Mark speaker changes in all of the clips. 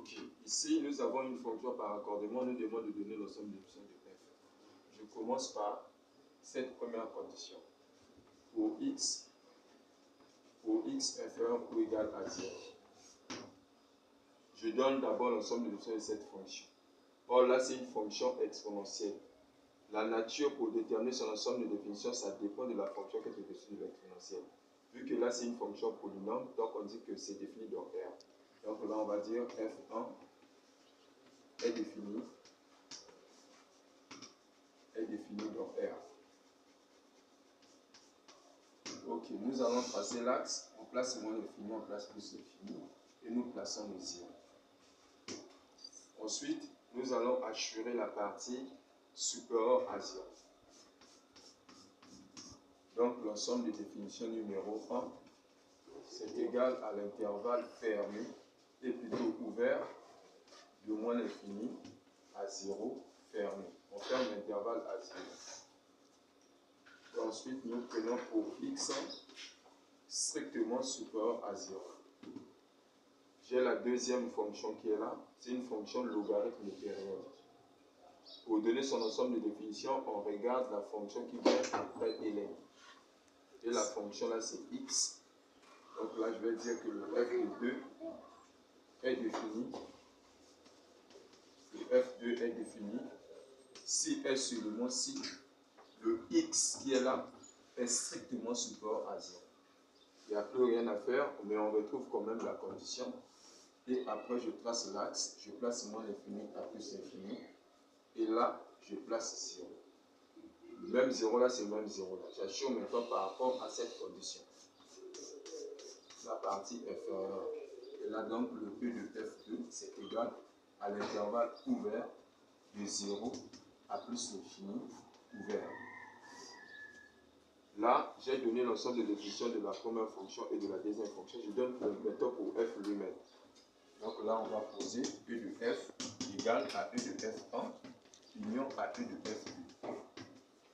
Speaker 1: Ok, ici nous avons une fonction par raccordement, nous demande de donner l'ensemble des fonctions de f. Je commence par cette première condition. Pour x inférieur ou égal à 0. Je donne d'abord l'ensemble des fonctions de cette fonction. Or là, c'est une fonction exponentielle. La nature pour déterminer son ensemble de définitions, ça dépend de la fonction qui est au-dessus de l'exponentielle. Vu que là, c'est une fonction polynôme, donc on dit que c'est défini dans R. Donc là, on va dire F1 est défini dans R. Ok, nous allons tracer l'axe. On place moins l'infini, on place plus l'infini. Et nous plaçons les 0. Ensuite, nous allons assurer la partie supérieure à 0. Donc, l'ensemble des définitions numéro 1, c'est égal à l'intervalle fermé et plutôt ouvert de moins l'infini à 0 fermé. On ferme l'intervalle à 0. Et ensuite, nous prenons pour x strictement supérieur à 0. J'ai la deuxième fonction qui est là. C'est une fonction logarithme de période. Pour donner son ensemble de définitions, on regarde la fonction qui vient après ln. Et la fonction là, c'est x. Donc là, je vais dire que le f de 2 est défini. Le f2 est défini si et seulement si le x qui est là est strictement supérieur à 0. Il n'y a plus rien à faire, mais on retrouve quand même la condition. Et après, je trace l'axe, je place moins l'infini à plus l'infini. Et là, je place 0. Le même 0 là, c'est le même 0 là. J'assure maintenant par rapport à cette condition. La partie inférieure. Et là, donc, le P de F2, c'est égal à l'intervalle ouvert de 0 à plus l'infini ouvert. Là, j'ai donné l'ensemble des définitions de la première fonction et de la deuxième fonction. Je donne le méthode pour F lui-même. Donc là, on va poser E de F égale à E de F1 union à E de F2.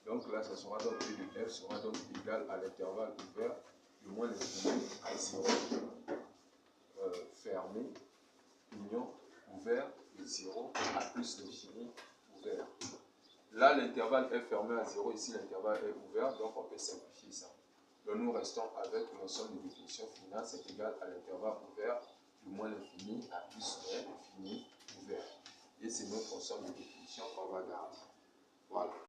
Speaker 1: Donc là, ça sera donc E de F sera donc égal à l'intervalle ouvert de moins l'infini à 0 fermé union ouvert de 0 à plus l'infini ouvert. Là, l'intervalle est fermé à 0, ici l'intervalle est ouvert, donc on peut simplifier ça. Donc nous restons avec l'ensemble des définitions finales, c'est égal à l'intervalle ouvert de moins l'infini à plus l'infini ouvert. Et c'est notre ensemble de définitions qu'on va garder. Voilà.